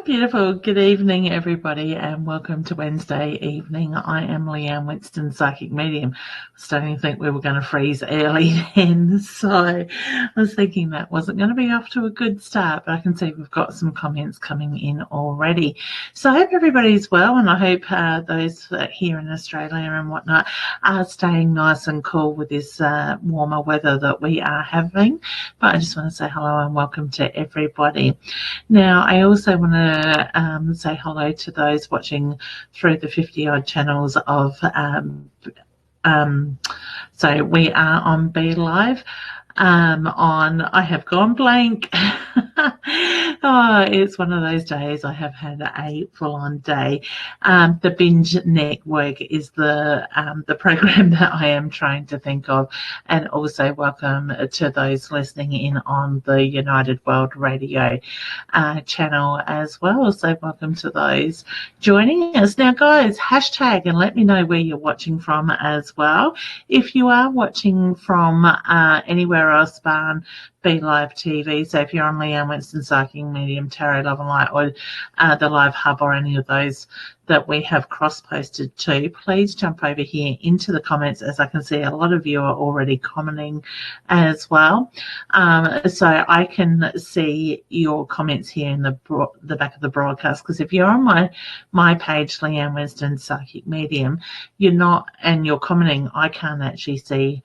Beautiful. Good evening, everybody, and welcome to Wednesday evening. I am Leanne, Winston, Psychic Medium. I was starting to think we were going to freeze early then, so I was thinking that wasn't going to be off to a good start, but I can see we've got some comments coming in already. So I hope everybody's well, and I hope those here in Australia and whatnot are staying nice and cool with this warmer weather that we are having. But I just want to say hello and welcome to everybody. Now, I also want to say hello to those watching through the 50 odd channels of. So we are on Be Live. I have gone blank. It's one of those days. I have had a full-on day. The Binge Network is the program that I am trying to think of, and also welcome to those listening in on the United World Radio channel as well. So welcome to those joining us. Now, guys, hashtag and let me know where you're watching from as well. If you are watching from anywhere else bar Be Live TV, so if you're on Leanne Winston Psychic Medium, Tarot Love and Light, or the Live Hub, or any of those that we have cross-posted to, please jump over here into the comments, as I can see a lot of you are already commenting as well. So I can see your comments here in the back of the broadcast, because if you're on my page, Leanne Winston Psychic Medium, you're commenting, I can't actually see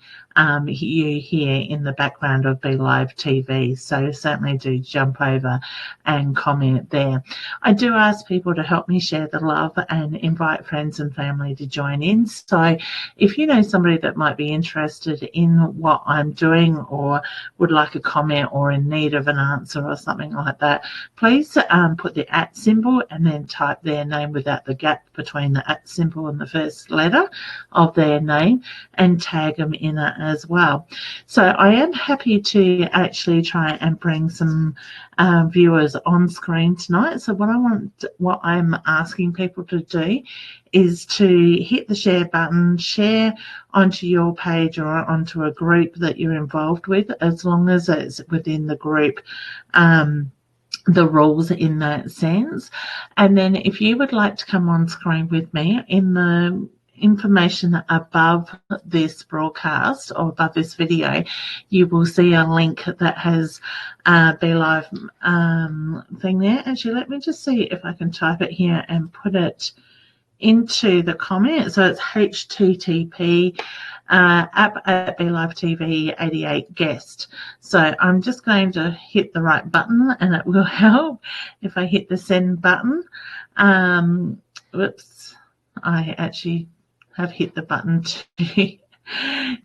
you here in the background of Be Live TV. So certainly do jump over and comment there. I do ask people to help me share the love and invite friends and family to join in. So if you know somebody that might be interested in what I'm doing, or would like a comment, or in need of an answer or something like that, please put the @ symbol and then type their name without the gap between the @ symbol and the first letter of their name, and tag them in it as well. So I am happy to actually try and bring some viewers on screen tonight. So what I'm asking people to do is to hit the share button, share onto your page or onto a group that you're involved with, as long as it's within the group the rules in that sense. And then if you would like to come on screen with me, in the information above this broadcast or above this video, you will see a link that has Be Live thing there. Actually, let me just see if I can type it here and put it into the comment. So it's http app at Be Live TV 88 guest. So I'm just going to hit the right button, and it will help if I hit the send button. Whoops, I actually have hit the button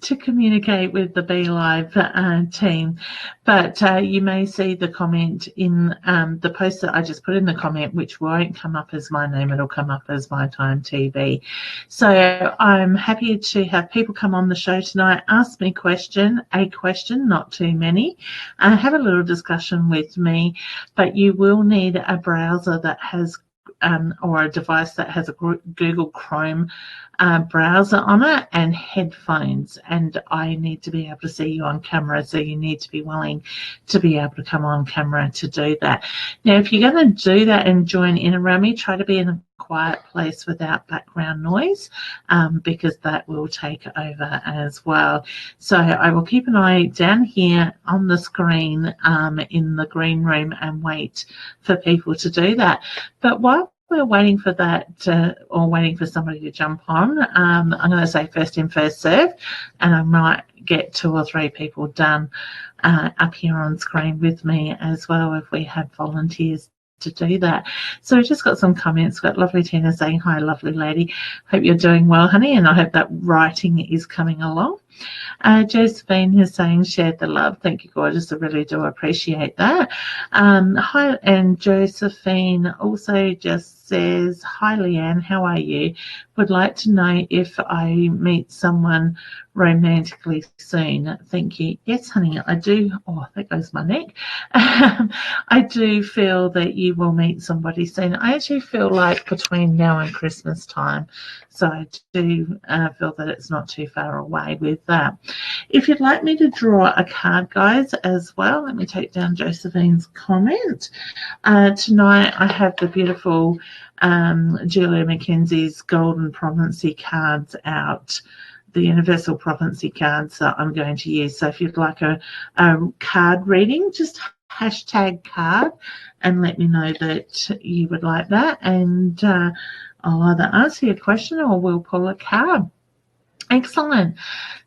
to communicate with the Be Live team. But you may see the comment in the post that I just put in the comment, which won't come up as my name, it'll come up as My Time TV. So I'm happy to have people come on the show tonight, ask me a question, not too many, have a little discussion with me, but you will need a browser that has or a device that has a Google Chrome browser on it, and headphones, and I need to be able to see you on camera, so you need to be willing to be able to come on camera to do that. Now, if you're going to do that and join in around me, try to be in a quiet place without background noise, because that will take over as well. So I will keep an eye down here on the screen in the green room and wait for people to do that. But while we're waiting for that, or waiting for somebody to jump on, I'm going to say first in, first serve, and I might get 2 or 3 people done up here on screen with me as well, if we have volunteers to do that. So we've just got some comments. We've got lovely Tina saying, hi, lovely lady. Hope you're doing well, honey, and I hope that writing is coming along. Josephine is saying, shared the love. Thank you, gorgeous. I really do appreciate that. Hi, and Josephine also just says, hi, Leanne, how are you? Would like to know if I meet someone romantically soon. Thank you. Yes, honey, I do. Oh, there goes my neck. I do feel that you will meet somebody soon. I actually feel like between now and Christmas time. So I do feel that it's not too far away with that. If you'd like me to draw a card, guys, as well, let me take down Josephine's comment. Tonight I have the beautiful Julia McKenzie's Golden Prophecy cards out, the Universal Prophecy cards that I'm going to use. So if you'd like a card reading, just hashtag card and let me know that you would like that, and I'll either answer your question or we'll pull a card. Excellent.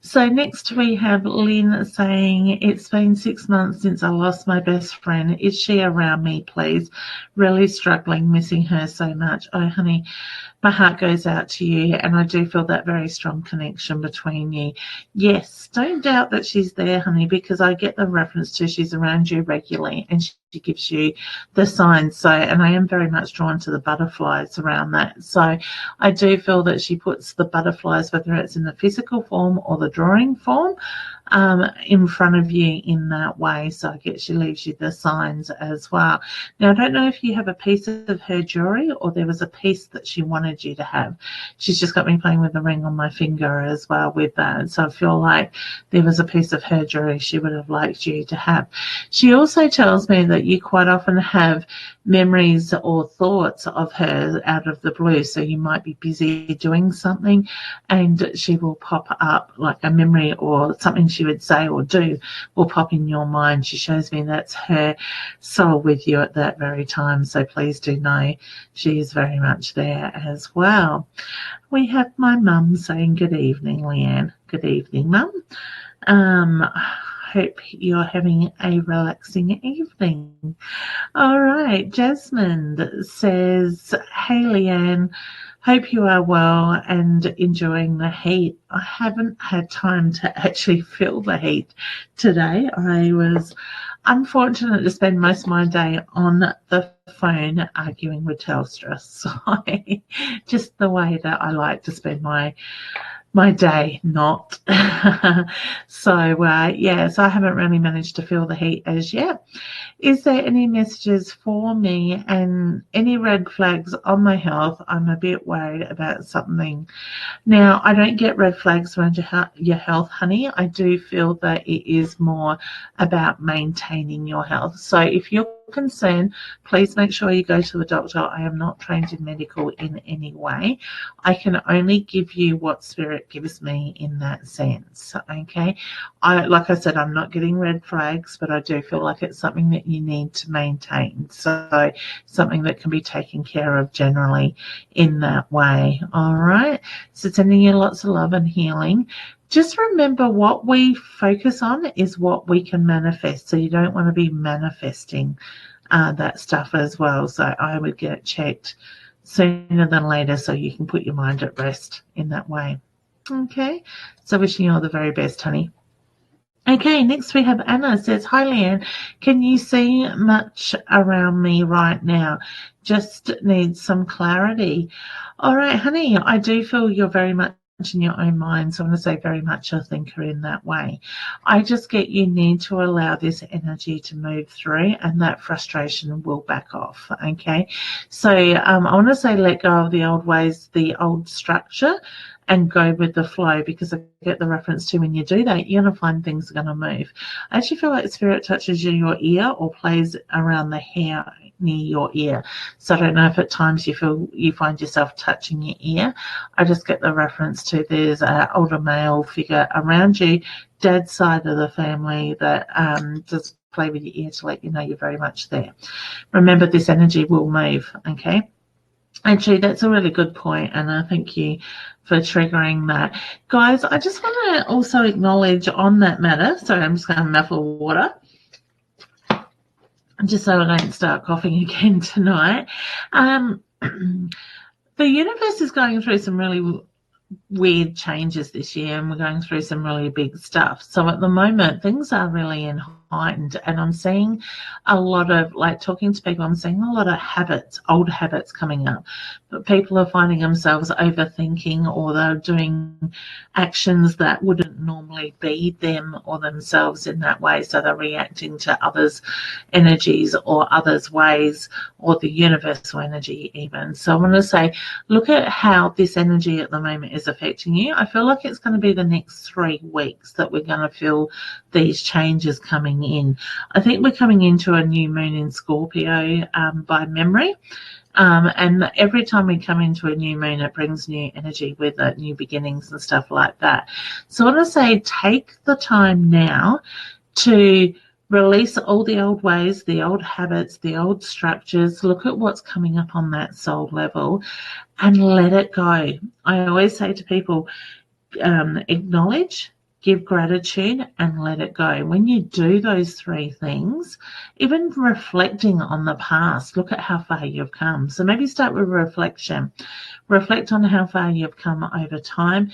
So next we have Lynn saying, it's been 6 months since I lost my best friend. Is she around me, please? Really struggling, missing her so much. Oh, honey, my heart goes out to you, and I do feel that very strong connection between you. Yes, don't doubt that she's there, honey, because I get the reference to she's around you regularly and she gives you the signs. So, and I am very much drawn to the butterflies around that. So I do feel that she puts the butterflies, whether it's in the physical form or the drawing form, in front of you in that way. So I guess she leaves you the signs as well. Now, I don't know if you have a piece of her jewelry or there was a piece that she wanted you to have. She's just got me playing with the ring on my finger as well with that. So I feel like there was a piece of her jewelry she would have liked you to have. She also tells me that you quite often have memories or thoughts of her out of the blue. So you might be busy doing something and she will pop up, like a memory or something she would say or do will pop in your mind. She shows me that's her soul with you at that very time. So please do know she is very much there as well. We have my mum saying good evening, Leanne. Good evening, mum. Hope you're having a relaxing evening. All right, Jasmine says, hey, Leanne, hope you are well and enjoying the heat. I haven't had time to actually feel the heat today. I was unfortunate to spend most of my day on the phone arguing with Telstra. So just the way that I like to spend my day, not. So so I haven't really managed to feel the heat as yet. Is there any messages for me and any red flags on my health? I'm a bit worried about something. Now, I don't get red flags around your health, honey. I do feel that it is more about maintaining your health. So if you're concerned, please make sure you go to the doctor. I am not trained in medical in any way. I can only give you what spirit gives me in that sense. Okay. Like I said, I'm not getting red flags, but I do feel like it's something that you need to maintain. So something that can be taken care of generally in that way. All right. So sending you lots of love and healing. Just remember, what we focus on is what we can manifest. So you don't want to be manifesting that stuff as well. So I would get it checked sooner than later so you can put your mind at rest in that way. Okay. So wishing you all the very best, honey. Okay, next we have Anna says, hi, Leanne. Can you see much around me right now? Just need some clarity. All right, honey, I do feel you're very much in your own mind. So I want to say very much a thinker in that way. I just get you need to allow this energy to move through and that frustration will back off. Okay. So I want to say let go of the old ways, the old structure, and go with the flow, because I get the reference to when you do that, you're going to find things are going to move. I actually feel like spirit touches your ear or plays around the hair near your ear. So I don't know if at times you find yourself touching your ear. I just get the reference to there's an older male figure around you, dad's side of the family, that does play with your ear to let you know you're very much there. Remember, this energy will move, okay? Actually, that's a really good point, and I thank you for triggering that. Guys, I just want to also acknowledge on that matter, sorry, I'm just going to muffle water, just so I don't start coughing again tonight. The universe is going through some really weird changes this year, and we're going through some really big stuff. So at the moment, things are really in heightened, and I'm seeing a lot of, like, talking to people, I'm seeing a lot of habits, old habits coming up. But people are finding themselves overthinking, or they're doing actions that wouldn't normally be them or themselves in that way. So they're reacting to others' energies or others' ways, or the universal energy even. So I want to say, look at how this energy at the moment is affecting you. I feel like it's going to be the next 3 weeks that we're going to feel these changes coming in. I think we're coming into a new moon in Scorpio by memory. And every time we come into a new moon, it brings new energy with it, new beginnings and stuff like that. So I want to say, take the time now to release all the old ways, the old habits, the old structures. Look at what's coming up on that soul level and let it go. I always say to people, acknowledge, give gratitude, and let it go. When you do those 3 things, even reflecting on the past, look at how far you've come. So maybe start with reflection. Reflect on how far you've come over time.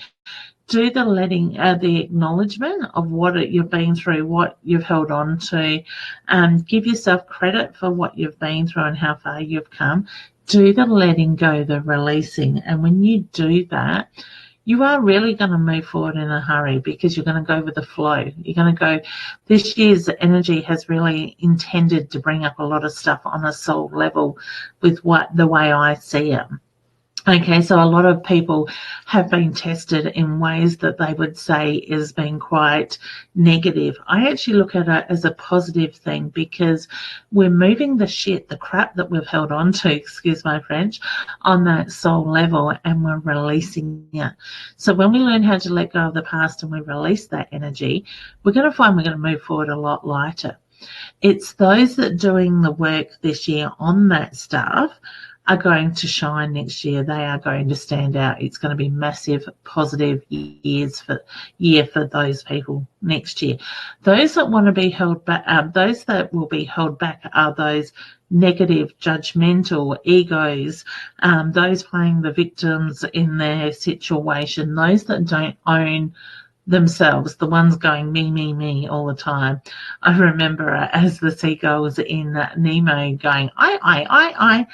Do the letting, the acknowledgement of what you've been through, what you've held on to. Give yourself credit for what you've been through and how far you've come. Do the letting go, the releasing. And when you do that, you are really going to move forward in a hurry, because you're going to go with the flow. You're going to go, this year's energy has really intended to bring up a lot of stuff on a soul level with the way I see it. Okay, so a lot of people have been tested in ways that they would say is being quite negative. I actually look at it as a positive thing, because we're moving the shit, the crap that we've held on to, excuse my French, on that soul level, and we're releasing it. So when we learn how to let go of the past and we release that energy, we're going to find we're going to move forward a lot lighter. It's those that are doing the work this year on that stuff are going to shine next year. They are going to stand out. It's going to be massive, positive year for those people next year. Those that want to be held back, those that will be held back are those negative, judgmental egos, those playing the victims in their situation, those that don't own themselves, the ones going me, me, me all the time. I remember as the seagulls in Nemo going, I.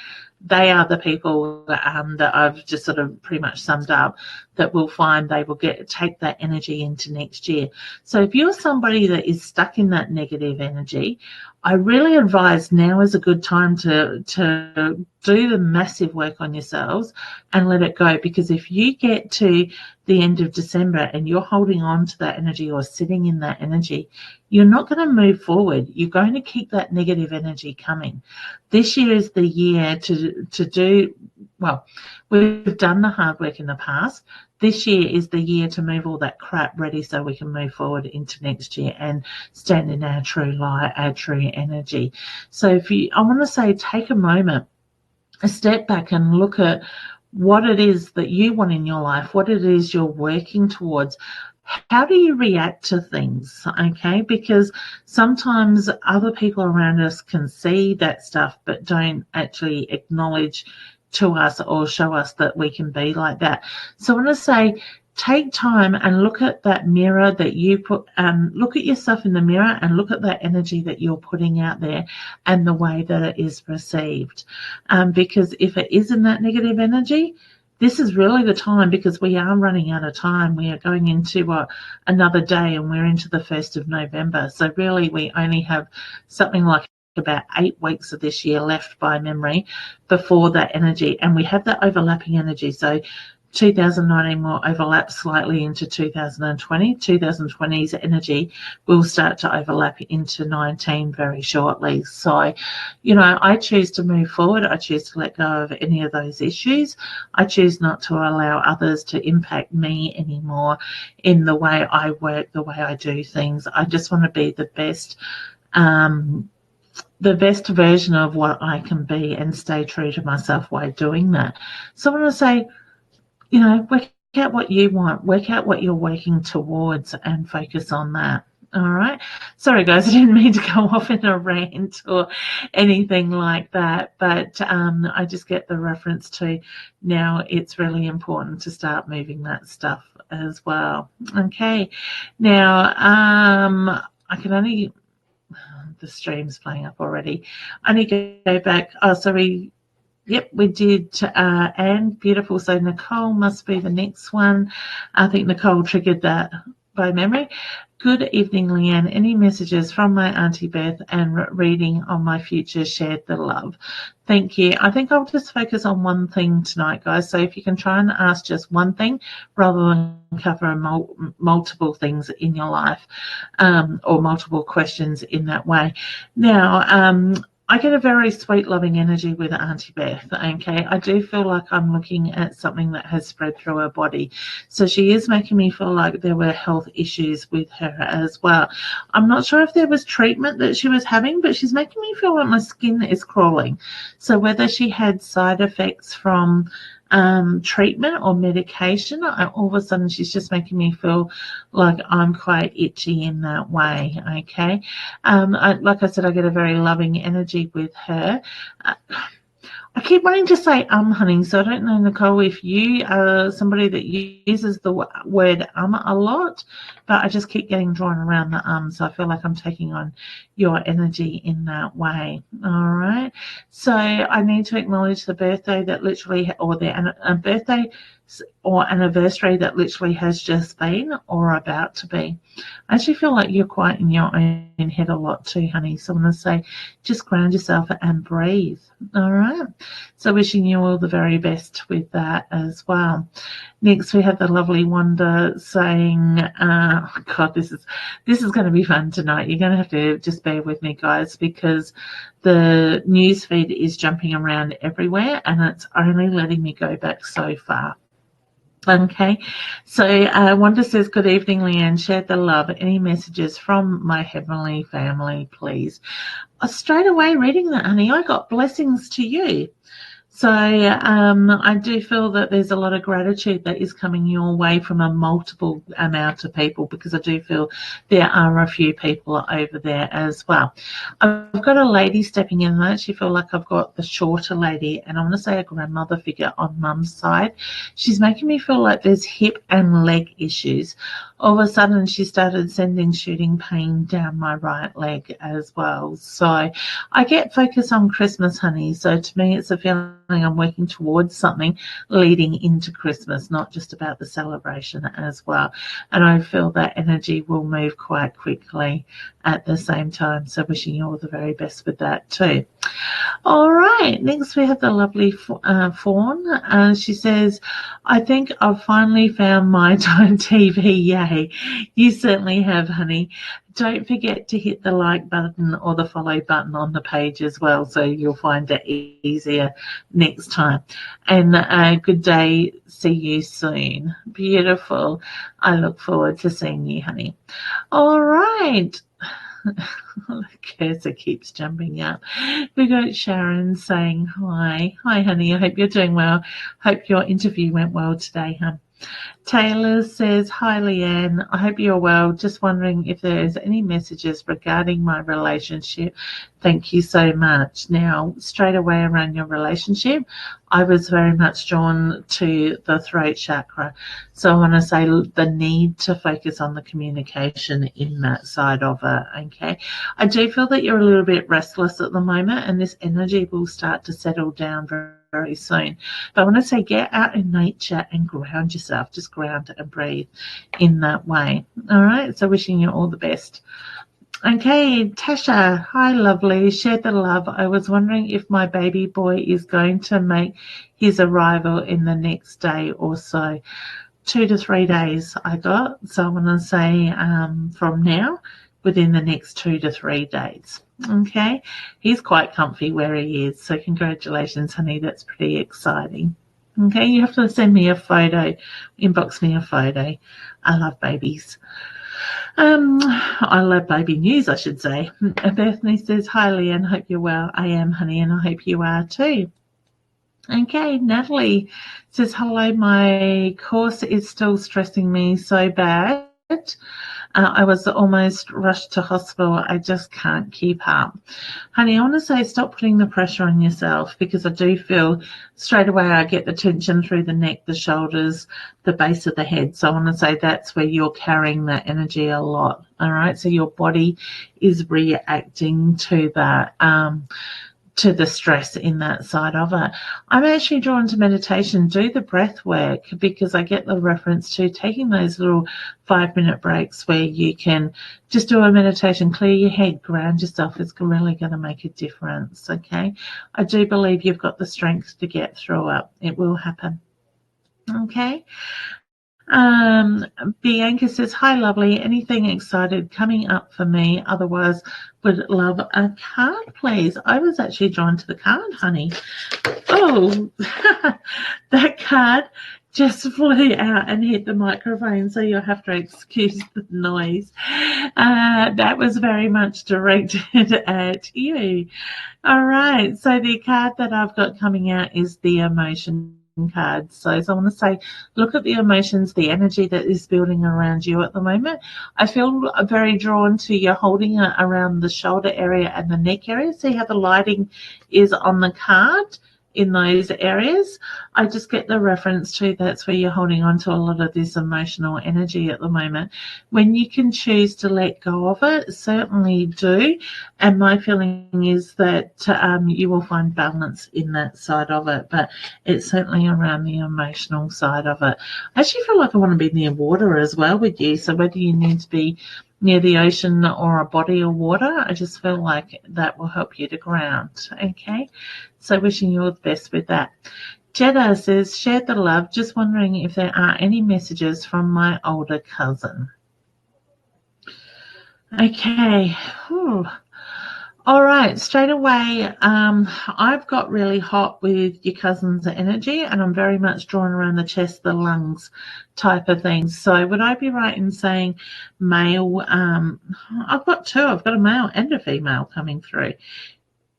They are the people that I've just sort of pretty much summed up, that will find they will take that energy into next year. So if you're somebody that is stuck in that negative energy, I really advise now is a good time to do the massive work on yourselves and let it go. Because if you get to the end of December and you're holding on to that energy or sitting in that energy, you're not going to move forward. You're going to keep that negative energy coming. This year is the year to do, well, we've done the hard work in the past. This year is the year to move all that crap ready so we can move forward into next year and stand in our true light, our true energy. So I want to say, take a moment, a step back and look at what it is that you want in your life, what it is you're working towards. How do you react to things? Okay, because sometimes other people around us can see that stuff but don't actually acknowledge to us or show us that we can be like that. So I want to say, take time and look at that mirror that you put, look at yourself in the mirror and look at that energy that you're putting out there and the way that it is perceived. Because if it is in that negative energy, this is really the time, because we are running out of time. We are going into another day, and we're into the 1st of November. So really we only have something like about 8 weeks of this year left by memory before that energy, and we have that overlapping energy. So 2019 will overlap slightly into 2020. 2020's energy will start to overlap into 19 very shortly. So, I choose to move forward. I choose to let go of any of those issues. I choose not to allow others to impact me anymore in the way I work, the way I do things. I just want to be the best version of what I can be and stay true to myself while doing that. So I want to say, work out what you want, work out what you're working towards, and focus on that. All right. Sorry, guys, I didn't mean to go off in a rant or anything like that, but I just get the reference to now it's really important to start moving that stuff as well. Okay. Now, I can only the stream's playing up already. I need to go back. Oh, so yep, we did. And beautiful. So Nicole must be the next one. I think Nicole triggered that by memory. Good evening, Leanne. Any messages from my Auntie Beth and reading on my future? Shared the love. Thank you. I think I'll just focus on one thing tonight, guys. So if you can try and ask just one thing rather than cover multiple things in your life, or multiple questions in that way. Now, I get a very sweet, loving energy with Auntie Beth, okay? I do feel like I'm looking at something that has spread through her body. So she is making me feel like there were health issues with her as well. I'm not sure if there was treatment that she was having, but she's making me feel like my skin is crawling. So whether she had side effects from treatment or medication, all of a sudden she's just making me feel like I'm quite itchy in that way, okay? Like I said, I get a very loving energy with her. I keep wanting to say honey, so I don't know, Nicole, if you are somebody that uses the word a lot, but I just keep getting drawn around the so I feel like I'm taking on your energy in that way. All right. So I need to acknowledge the birthday that literally, or the birthday or anniversary that literally has just been or about to be. I actually feel like you're quite in your own head a lot too, honey. So I'm going to say just ground yourself and breathe. All right. So wishing you all the very best with that as well. Next, we have the lovely Wanda saying, God, this is going to be fun tonight. You're going to have to just bear with me, guys, because the news feed is jumping around everywhere and it's only letting me go back so far. Okay, so Wanda says, good evening, Leanne. Share the love. Any messages from my heavenly family, please? Straight away reading that, honey, I got blessings to you. So I do feel that there's a lot of gratitude that is coming your way from a multiple amount of people, because I do feel there are a few people over there as well. I've got a lady stepping in, and I actually feel like I've got the shorter lady, and I want to say a grandmother figure on mum's side. She's making me feel like there's hip and leg issues. All of a sudden, she started shooting pain down my right leg as well. So I get focused on Christmas, honey. So to me, it's a feeling I'm working towards something leading into Christmas, not just about the celebration as well. And I feel that energy will move quite quickly at the same time. So wishing you all the very best with that too. All right. Next, we have the lovely Fawn. She says, I think I've finally found my time TV. Yay. You certainly have, honey. Don't forget to hit the like button or the follow button on the page as well, so you'll find it easier next time. And good day. See you soon. Beautiful. I look forward to seeing you, honey. All right. The cursor keeps jumping up. We got Sharon saying hi. Hi, honey. I hope you're doing well. Hope your interview went well today, hon. Taylor says, hi, Leanne. I hope you're well. Just wondering if there's any messages regarding my relationship. Thank you so much. Now, straight away around your relationship, I was very much drawn to the throat chakra. So I want to say the need to focus on the communication in that side of it, okay? I do feel that you're a little bit restless at the moment, and this energy will start to settle down very soon. But I want to say get out in nature and ground yourself. Just ground and breathe in that way. All right. So wishing you all the best. Okay, Tasha. Hi, lovely. Share the love. I was wondering if my baby boy is going to make his arrival in the next day or so. 2 to 3 days I got. So I want to say from now, within the next 2 to 3 days. Okay, he's quite comfy where he is, so congratulations, honey. That's pretty exciting. Okay, you have to send me a photo, inbox me a photo. I love babies. I love baby news, I should say. Bethany says, hi, Leanne, hope you're well. I am, honey, and I hope you are too. Okay, Natalie says, hello, my course is still stressing me so bad. I was almost rushed to hospital. I just can't keep up. Honey, I want to say stop putting the pressure on yourself, because I do feel straight away I get the tension through the neck, the shoulders, the base of the head. So I want to say that's where you're carrying that energy a lot. All right. So your body is reacting to that. To the stress in that side of it. I'm actually drawn to meditation, do the breath work, because I get the reference to taking those little 5-minute breaks where you can just do a meditation, clear your head, ground yourself. It's really going to make a difference. Okay. I do believe you've got the strength to get through it. It will happen. Okay. Bianca says, hi, lovely. Anything excited coming up for me? Otherwise, would love a card, please. I was actually drawn to the card, honey. Oh, that card just flew out and hit the microphone, so you'll have to excuse the noise. That was very much directed at you. All right, so the card that I've got coming out is the emotion card. So I want to say, look at the emotions, the energy that is building around you at the moment. I feel very drawn to you holding it around the shoulder area and the neck area. See how the lighting is on the card in those areas? I just get the reference to that's where you're holding on to a lot of this emotional energy at the moment. When you can choose to let go of it, certainly do. And my feeling is that you will find balance in that side of it, but it's certainly around the emotional side of it. I actually feel like I want to be near water as well with you. So whether you need to be near the ocean or a body of water, I just feel like that will help you to ground. Okay. So wishing you all the best with that. Jeddah says, share the love. Just wondering if there are any messages from my older cousin. Okay. Whew. All right, straight away, I've got really hot with your cousin's energy, and I'm very much drawn around the chest, the lungs type of things. So would I be right in saying male? I've got two. I've got a male and a female coming through.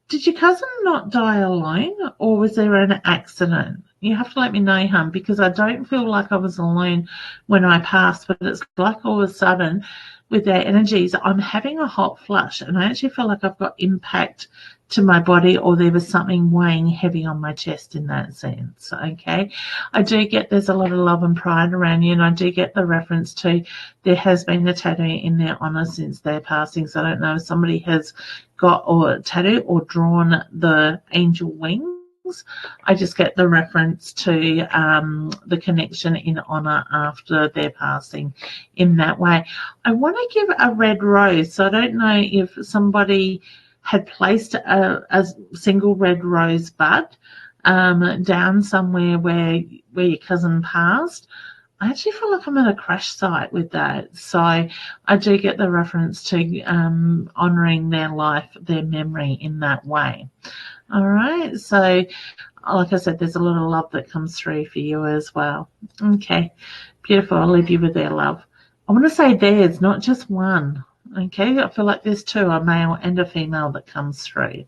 Did your cousin not die alone, or was there an accident? You have to let me know, hon, because I don't feel like I was alone when I passed, but it's like all of a sudden with their energies, I'm having a hot flush, and I actually feel like I've got impact to my body, or there was something weighing heavy on my chest in that sense. Okay. I do get there's a lot of love and pride around you, and I do get the reference to there has been a tattoo in their honor since their passing. So I don't know if somebody has got or tattoo or drawn the angel wings. I just get the reference to the connection in honor after their passing in that way. I want to give a red rose. So I don't know if somebody had placed a single red rose bud down somewhere where your cousin passed. I actually feel like I'm at a crash site with that. So I do get the reference to honouring their life, their memory in that way. All right. So like I said, there's a lot of love that comes through for you as well. Okay. Beautiful. I'll leave you with their love. I want to say theirs, not just one. Okay. I feel like there's two, a male and a female that comes through.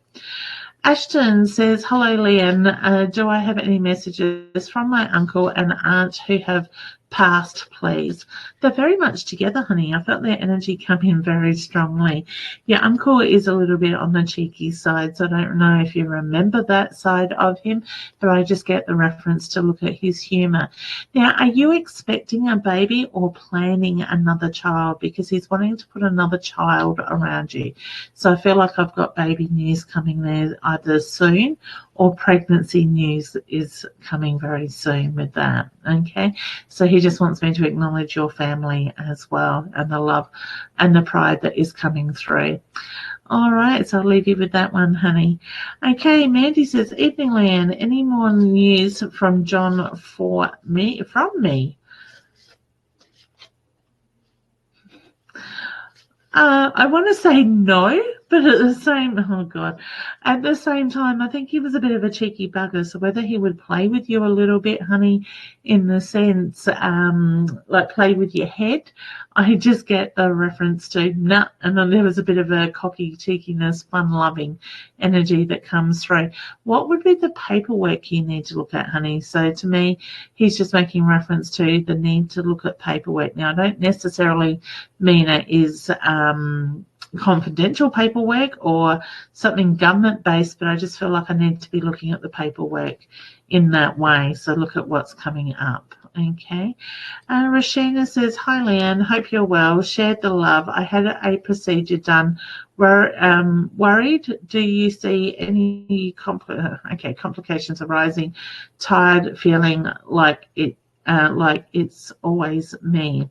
Ashton says, hello, Leanne. Do I have any messages from my uncle and aunt who have passed, please? They're very much together, honey. I felt their energy come in very strongly. Your uncle is a little bit on the cheeky side, so I don't know if you remember that side of him, but I just get the reference to look at his humour. Now, are you expecting a baby or planning another child? Because he's wanting to put another child around you. So I feel like I've got baby news coming there either soon, or pregnancy news is coming very soon with that. Okay. So he just wants me to acknowledge your family as well, and the love and the pride that is coming through. All right. So I'll leave you with that one, honey. Okay. Mandy says, evening, Leanne. Any more news from John from me? I want to say no, But at the same time, I think he was a bit of a cheeky bugger. So whether he would play with you a little bit, honey, in the sense, like play with your head, I just get the reference to nah. And then there was a bit of a cocky cheekiness, fun-loving energy that comes through. What would be the paperwork you need to look at, honey? So to me, he's just making reference to the need to look at paperwork. Now, I don't necessarily mean it is confidential paperwork or something government based, but I just feel like I need to be looking at the paperwork in that way. So look at what's coming up. Okay. Rashina says, hi Leanne, hope you're well. Shared the love. I had a procedure done. Worried? Do you see any complications arising? Tired, feeling like it's always me.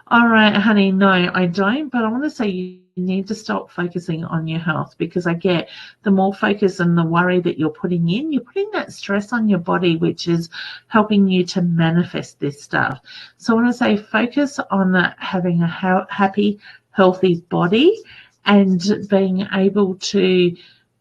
All right, honey, no, I don't, but I want to say you need to stop focusing on your health, because I get the more focus and the worry that you're putting that stress on your body, which is helping you to manifest this stuff. So I want to say focus on having a happy, healthy body and being able to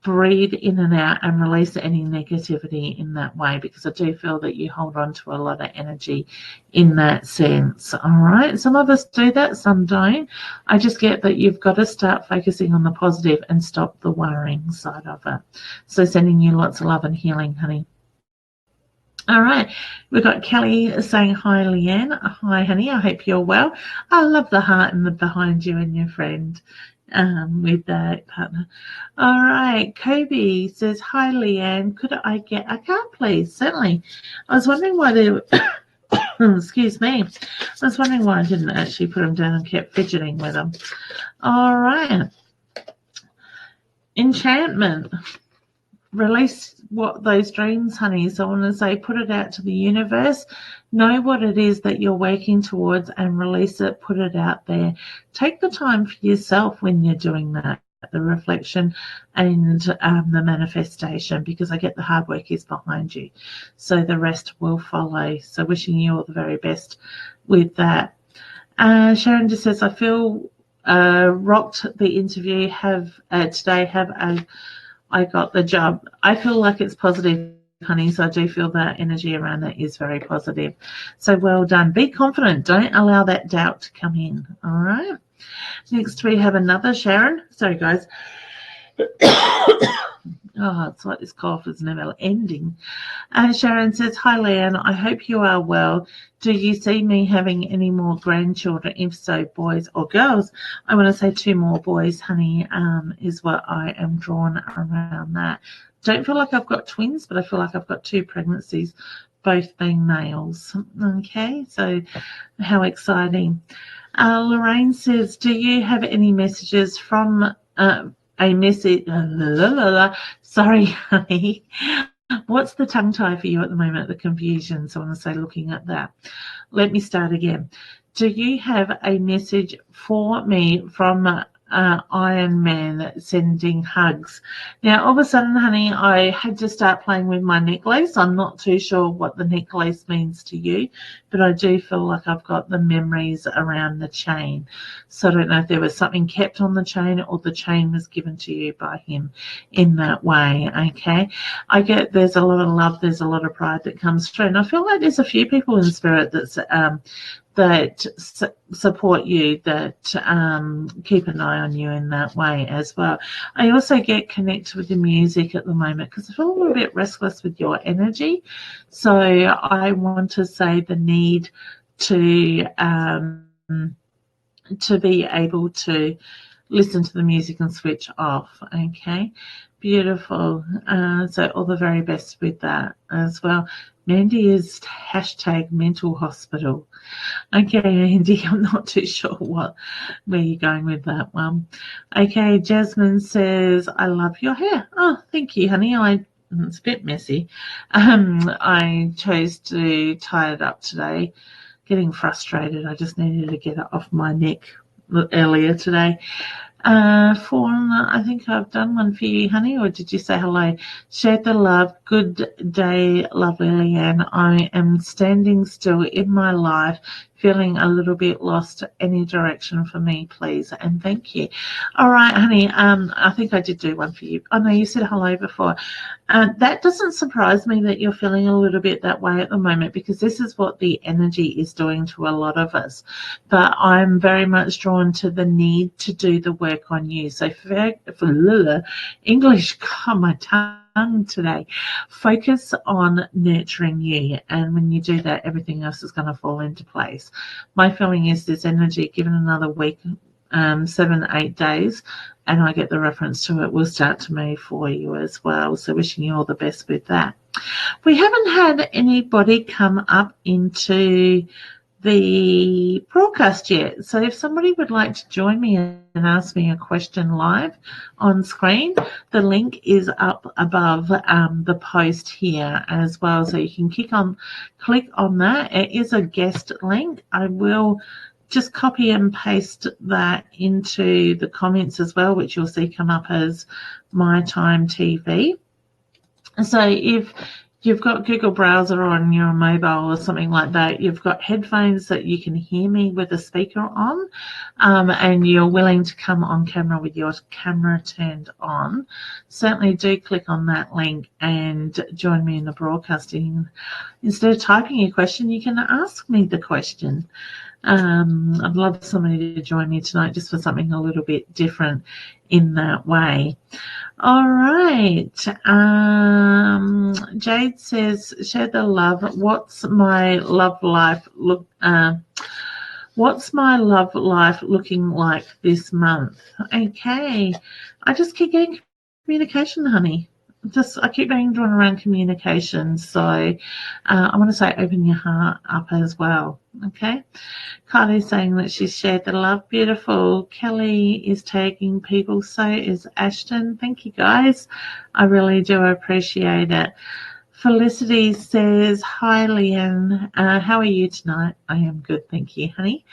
breathe in and out and release any negativity in that way, because I do feel that you hold on to a lot of energy in that sense. All right. Some of us do that, some don't. I just get that you've got to start focusing on the positive and stop the worrying side of it. So sending you lots of love and healing, honey. All right, we've got Kelly saying, hi, Leanne. Hi, honey. I hope you're well. I love the heart and the behind you and your friend with that partner. All right, Kobe says, hi, Leanne. Could I get a card, please? Certainly. I was wondering why they excuse me. I was wondering why I didn't actually put them down and kept fidgeting with them. All right. Enchantment. Release those dreams, honey. So I want to say put it out to the universe. Know what it is that you're working towards and release it. Put it out there. Take the time for yourself when you're doing that, the reflection and the manifestation, because I get the hard work is behind you. So the rest will follow. So wishing you all the very best with that. Sharon just says, I feel rocked the interview today. I got the job. I feel like it's positive, honey, so I do feel that energy around that is very positive. So well done. Be confident. Don't allow that doubt to come in. All right. Next we have another Sharon. Sorry, guys. Oh, it's like this cough is never ending. Sharon says, hi, Leanne. I hope you are well. Do you see me having any more grandchildren? If so, boys or girls? I want to say 2 more boys, honey, is what I am drawn around that. Don't feel like I've got twins, but I feel like I've got 2 pregnancies, both being males. Okay, so how exciting. Lorraine says, do you have any messages from a message? Sorry, honey. What's the tongue tie for you at the moment? The confusion. So I want to say looking at that. Let me start again. Do you have a message for me from Iron Man sending hugs? Now, all of a sudden, honey, I had to start playing with my necklace. I'm not too sure what the necklace means to you, but I do feel like I've got the memories around the chain. So I don't know if there was something kept on the chain or the chain was given to you by him in that way, okay? I get there's a lot of love, there's a lot of pride that comes through. And I feel like there's a few people in spirit that's that support you, that keep an eye on you in that way as well. I also get connected with the music at the moment because I feel a little bit restless with your energy. So I want to say the need to be able to listen to the music and switch off. Okay, beautiful. So all the very best with that as well. Mandy is #mental hospital. Okay, Andy, I'm not too sure where you're going with that one. Okay, Jasmine says, I love your hair. Oh, thank you, honey. It's a bit messy. I chose to tie it up today. Getting frustrated. I just needed to get it off my neck earlier today. Fawn, I think I've done one for you, honey, or did you say hello? Shared the love. Good day, lovely Leanne. I am standing still in my life, feeling a little bit lost, any direction for me, please, and thank you. All right, honey, I think I did do one for you. Oh, no, you said hello before. That doesn't surprise me that you're feeling a little bit that way at the moment, because this is what the energy is doing to a lot of us. But I'm very much drawn to the need to do the work on you. So for English, God, my tongue today. Focus on nurturing you, and when you do that, everything else is going to fall into place. My feeling is this energy, given another week, 7-8 days, and I get the reference to it, will start to move for you as well. So wishing you all the best with that. We haven't had anybody come up into the broadcast yet. So if somebody would like to join me and ask me a question live on screen, the link is up above the post here as well. So you can click on that. It is a guest link. I will just copy and paste that into the comments as well, which you'll see come up as My Time TV. So if you've got Google Browser on your mobile or something like that, you've got headphones that you can hear me with a speaker on, and you're willing to come on camera with your camera turned on, certainly do click on that link and join me in the broadcasting. Instead of typing your question, you can ask me the question. I'd love somebody to join me tonight just for something a little bit different in that way. All right. Jade says, share the love. What's my love life looking like this month? Okay. I just keep getting communication, honey. I keep being drawn around communication. So I want to say open your heart up as well. Okay. Kylie's saying that she's shared the love. Beautiful. Kelly is tagging people. So is Ashton. Thank you, guys. I really do appreciate it. Felicity says, hi, Leanne. How are you tonight? I am good, thank you, honey.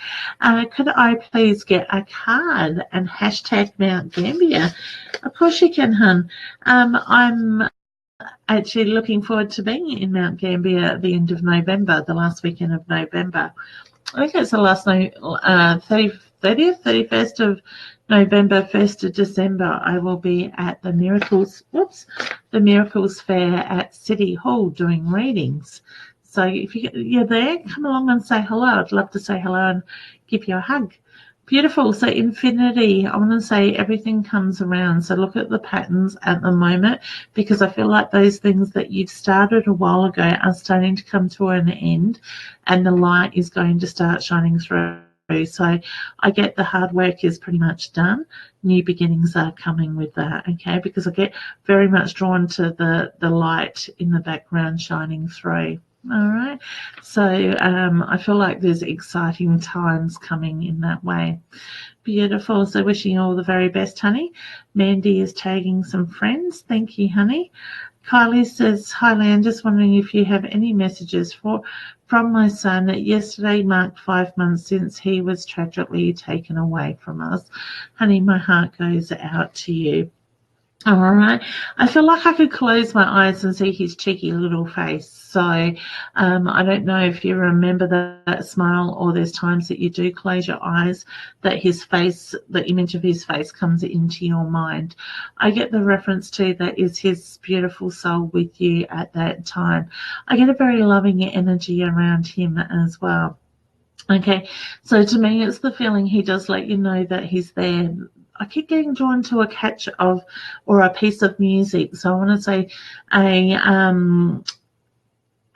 Could I please get a card and hashtag Mount Gambier? Of course you can, hun. I'm actually looking forward to being in Mount Gambier at the end of November, the last weekend of November. I think it's the last 30th, 31st of November, 1st of December. I will be at the Miracles Fair at City Hall doing readings. So if you're there, come along and say hello. I'd love to say hello and give you a hug. Beautiful. So infinity, I want to say everything comes around. So look at the patterns at the moment, because I feel like those things that you've started a while ago are starting to come to an end, and the light is going to start shining through. So I get the hard work is pretty much done. New beginnings are coming with that, okay? Because I get very much drawn to the light in the background shining through. All right. So I feel like there's exciting times coming in that way. Beautiful. So wishing you all the very best, honey. Mandy is tagging some friends. Thank you, honey. Kylie says, hi, Leanne, just wondering if you have any messages from my son. Yesterday marked 5 months since he was tragically taken away from us. Honey, my heart goes out to you. All right. I feel like I could close my eyes and see his cheeky little face. So I don't know if you remember that smile, or there's times that you do close your eyes, that his face, the image of his face comes into your mind. I get the reference to that is his beautiful soul with you at that time. I get a very loving energy around him as well. Okay. So to me, it's the feeling he does let you know that he's there. I keep getting drawn to a catch of or a piece of music. So I want to say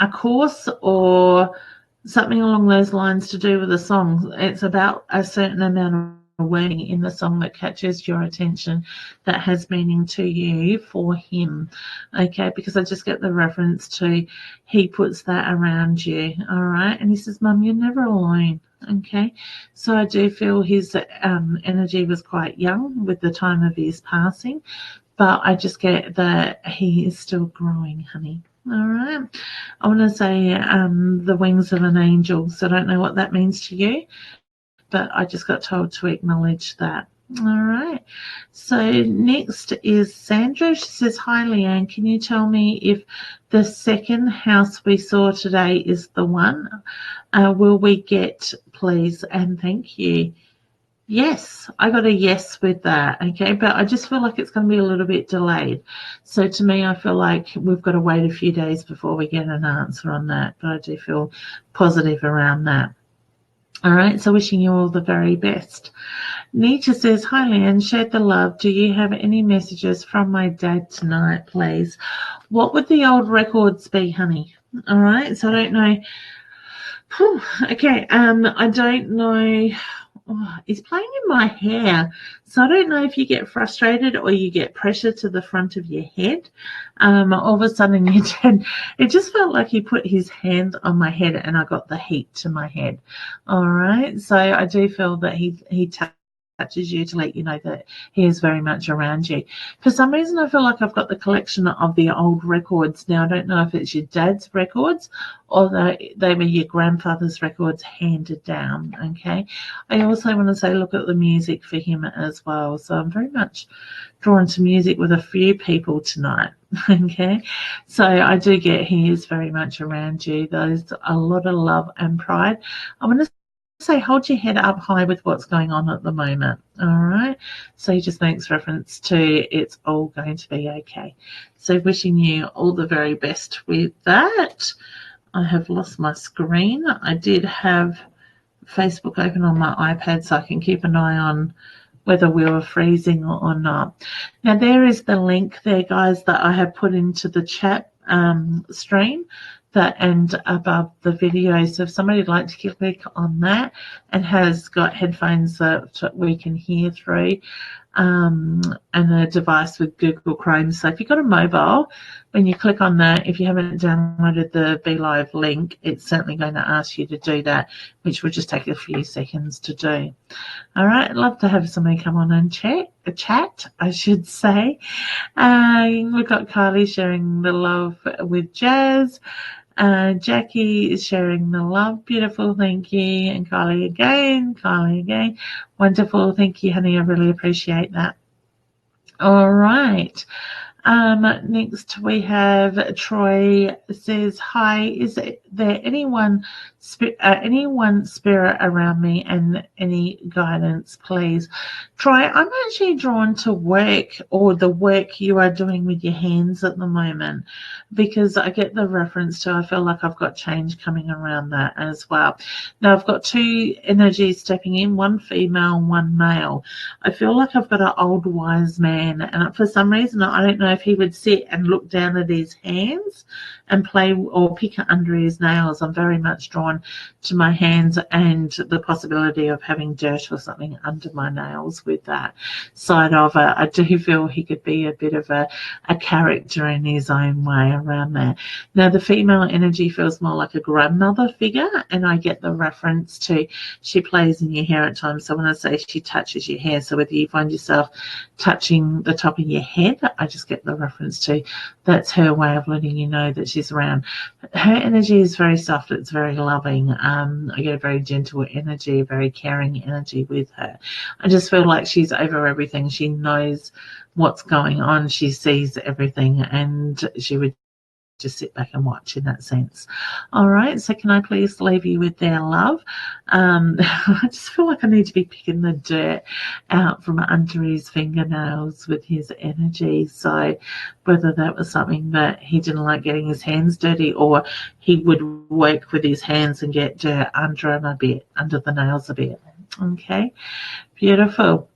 a course or something along those lines to do with a song. It's about a certain amount of wording in the song that catches your attention, that has meaning to you for him. Okay, because I just get the reference to he puts that around you. All right. And he says, Mum, you're never alone. Okay, so I do feel his energy was quite young with the time of his passing, but I just get that he is still growing, honey. All right. I want to say the wings of an angel. So I don't know what that means to you, but I just got told to acknowledge that. All right. So next is Sandra. She says, "Hi, Leanne. Can you tell me if the second house we saw today is the one? Will we get, please? And thank you." Yes, I got a yes with that. Okay, but I just feel like it's going to be a little bit delayed. So to me, I feel like we've got to wait a few days before we get an answer on that. But I do feel positive around that. All right. So wishing you all the very best. Nietzsche says, "Hi, Leanne, share the love. Do you have any messages from my dad tonight, please?" What would the old records be, honey? All right. So I don't know. Okay. I don't know. Oh, he's playing in my hair. So I don't know if you get frustrated or you get pressure to the front of your head. All of a sudden, it just felt like he put his hand on my head and I got the heat to my head. All right. So I do feel that he touches you to let you know that he is very much around you. For some reason, I feel like I've got the collection of the old records. Now, I don't know if it's your dad's records or they were your grandfather's records handed down, okay? I also want to say look at the music for him as well. So I'm very much drawn to music with a few people tonight, okay? So I do get he is very much around you. There's a lot of love and pride. I want to say hold your head up high with what's going on at the moment. All right, so he just makes reference to it's all going to be okay. So wishing you all the very best with that. I have lost my screen. I did have Facebook open on my iPad so I can keep an eye on whether we were freezing or not. Now there is the link there, guys, that I have put into the chat stream that and above the video. So if somebody would like to click on that and has got headphones that we can hear through, and a device with Google Chrome. So if you've got a mobile, when you click on that, if you haven't downloaded the Be Live link, it's certainly going to ask you to do that, which will just take a few seconds to do. All right, I'd love to have somebody come on and chat, I should say. We've got Kylie sharing the love with Jazz. Jackie is sharing the love. Beautiful, thank you. And Kylie again. Wonderful, thank you, honey. I really appreciate that. All right. Next we have Troy says, "Hi, is there anyone spirit around me and any guidance, please?" Troy, I'm actually drawn to work or the work you are doing with your hands at the moment, because I get the reference to I feel like I've got change coming around that as well. Now I've got two energies stepping in, one female, one male. I feel like I've got an old wise man, and for some reason I don't know if he would sit and look down at his hands and play or pick under his nails. I'm very much drawn to my hands and the possibility of having dirt or something under my nails with that side of it. I do feel he could be a bit of a character in his own way around that. Now the female energy feels more like a grandmother figure, and I get the reference to she plays in your hair at times. So when I say she touches your hair, so whether you find yourself touching the top of your head, I just get the reference to that's her way of letting you know that she's around. Her energy is very soft, it's very loving. I get a very gentle energy, a very caring energy with her. I just feel like she's over everything. She knows what's going on, she sees everything, and she would just sit back and watch in that sense. All right, so can I please leave you with their love? I just feel like I need to be picking the dirt out from under his fingernails with his energy. So whether that was something that he didn't like getting his hands dirty, or he would work with his hands and get dirt under him a bit, under the nails a bit. Okay, beautiful.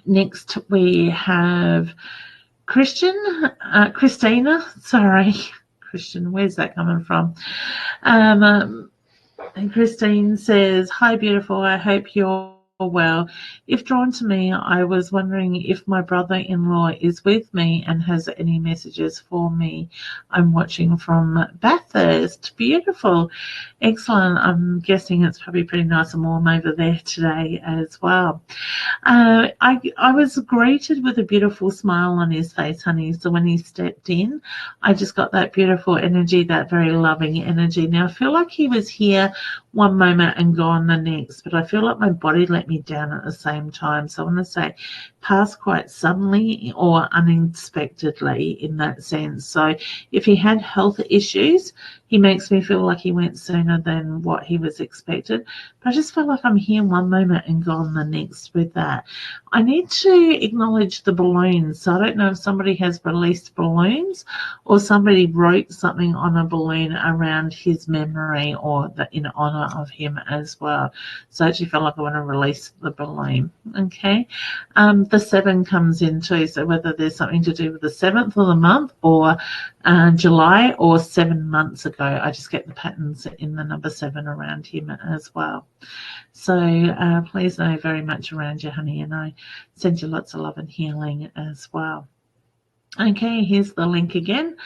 Next we have Christina, sorry. Christian, where's that coming from? And Christine says, "Hi, beautiful. I hope you're well. If drawn to me, I was wondering if my brother-in-law is with me and has any messages for me. I'm watching from Bathurst." Beautiful. Excellent. I'm guessing it's probably pretty nice and warm over there today as well. I was greeted with a beautiful smile on his face, honey. So when he stepped in, I just got that beautiful energy, that very loving energy. Now, I feel like he was here one moment and gone the next, but I feel like my body let me down at the same time. So I want to say passed quite suddenly or unexpectedly in that sense. So if he had health issues, he makes me feel like he went sooner than what he was expected. But I just feel like I'm here one moment and gone the next with that. I need to acknowledge the balloons. So I don't know if somebody has released balloons or somebody wrote something on a balloon around his memory or in honor of him as well. So I actually feel like I want to release the balloon. Okay. The 7 comes in too. So whether there's something to do with the 7th of the month or July or 7 months ago, I just get the patterns in the number 7 around him as well. So please know very much around you, honey, and I send you lots of love and healing as well. Okay, here's the link again.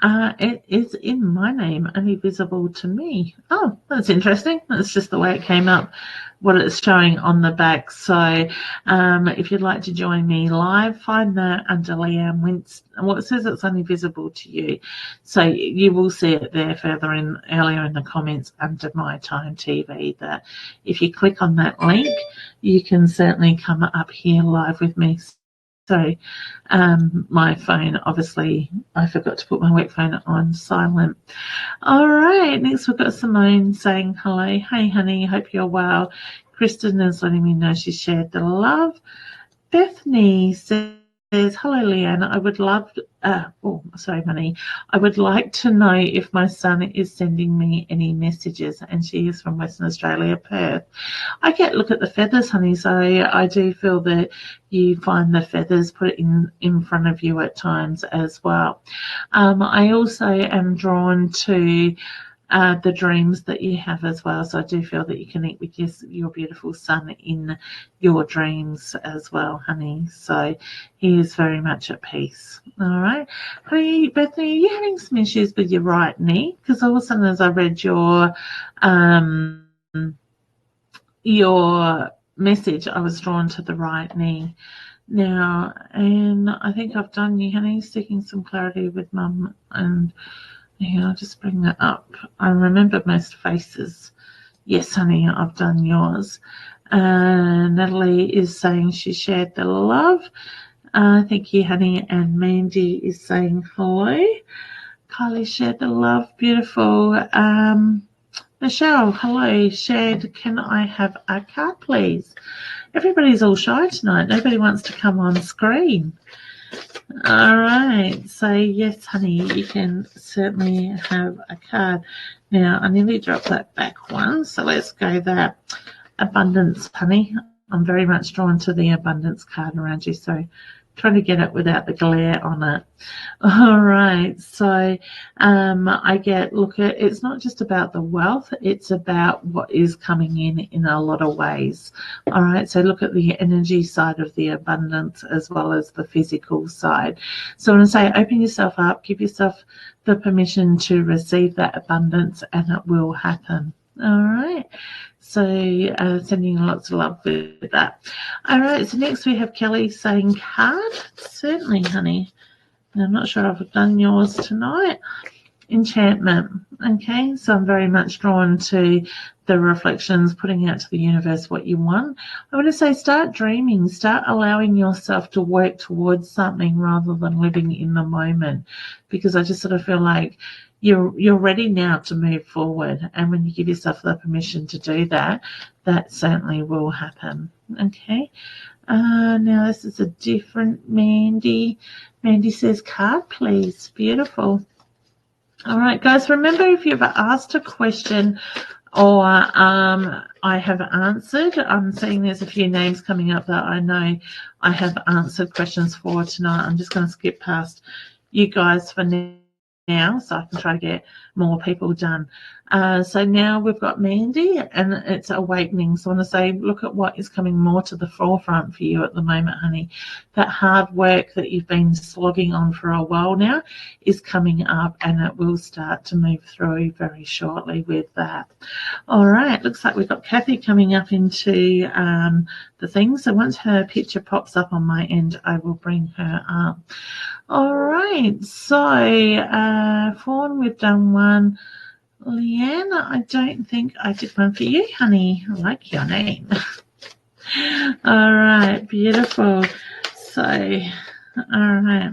It is in my name, only visible to me. Oh, that's interesting. That's just the way it came up, what it's showing on the back. So if you'd like to join me live, find that under Leanne Winston. Well, it says it's only visible to you. So you will see it there earlier in the comments under my time TV, that if you click on that link, you can certainly come up here live with me. So my phone, obviously, I forgot to put my work phone on silent. All right, next we've got Simone saying hello. Hey, honey, hope you're well. Kristen is letting me know she shared the love. Bethany says, hello, Leanne. I would love, honey. I would like to know if my son is sending me any messages, and she is from Western Australia, Perth. I look at the feathers, honey, so I do feel that you find the feathers put in front of you at times as well. I also am drawn to the dreams that you have as well. So I do feel that you connect with your beautiful son in your dreams as well, honey. So he is very much at peace. All right. Honey, Bethany, are you having some issues with your right knee? Because all of a sudden as I read your message, I was drawn to the right knee. Now, and I think I've done you, honey, seeking some clarity with mum, and yeah, I'll just bring that up. I remember most faces. Yes, honey, I've done yours. Natalie is saying she shared the love. Thank you, honey. And Mandy is saying hello. Kylie shared the love. Beautiful. Michelle, hello. Shared, can I have a card, please? Everybody's all shy tonight. Nobody wants to come on screen. All right, so yes, honey, you can certainly have a card. Now, I nearly dropped that back one, so let's go that abundance, honey. I'm very much drawn to the abundance card around you, so trying to get it without the glare on it. All right, so it's not just about the wealth, it's about what is coming in a lot of ways. All right, so look at the energy side of the abundance as well as the physical side. So I want to say, open yourself up, give yourself the permission to receive that abundance, and it will happen. All right, so sending lots of love with that. All right, so next we have Kelly saying card. Certainly, honey. I'm not sure if I've done yours tonight. Enchantment. Okay, so I'm very much drawn to the reflections, putting out to the universe what you want. I want to say start dreaming, start allowing yourself to work towards something rather than living in the moment, because I just sort of feel like you're ready now to move forward, and when you give yourself the permission to do that, that certainly will happen. Okay. Now this is a different Mandy. Mandy says card, please. Beautiful. All right, guys, remember, if you've asked a question or I have answered, I'm seeing there's a few names coming up that I know I have answered questions for tonight. I'm just going to skip past you guys for now so I can try to get more people done. So now we've got Mandy, and it's awakening. So I want to say, look at what is coming more to the forefront for you at the moment, honey. That hard work that you've been slogging on for a while now is coming up, and it will start to move through very shortly with that. All right, looks like we've got Kathy coming up into the thing. So once her picture pops up on my end, I will bring her up. All right, so Fawn, we've done one. Leanne, I don't think I did one for you, honey. I like your name. All right, beautiful. So, all right.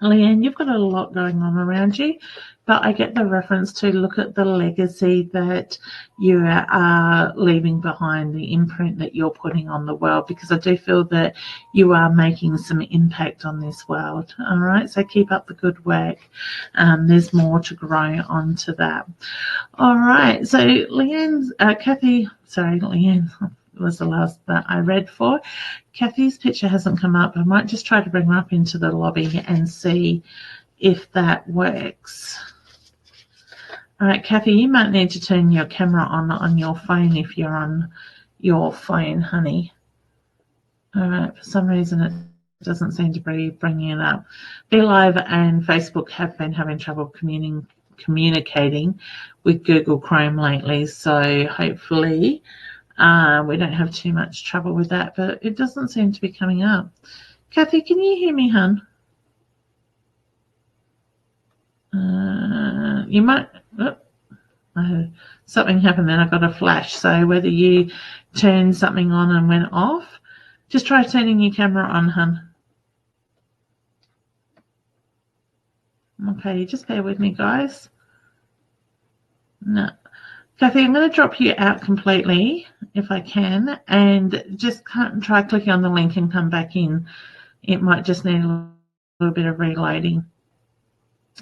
Leanne, you've got a lot going on around you, but I get the reference to look at the legacy that you are leaving behind, the imprint that you're putting on the world, because I do feel that you are making some impact on this world. All right, so keep up the good work. There's more to grow onto that. All right, so Leanne's, Leanne was the last that I read for. Kathy's picture hasn't come up. I might just try to bring her up into the lobby and see if that works. All right, Kathy, you might need to turn your camera on your phone if you're on your phone, honey. All right, for some reason it doesn't seem to be bringing it up. BeLive and Facebook have been having trouble communicating with Google Chrome lately, so hopefully we don't have too much trouble with that, but it doesn't seem to be coming up. Kathy, can you hear me, hon? You might. Something happened then. I got a flash. So whether you turned something on and went off, just try turning your camera on, hon. Okay, just bear with me, guys. No. Kathy, I'm going to drop you out completely if I can, and just try clicking on the link and come back in. It might just need a little bit of reloading.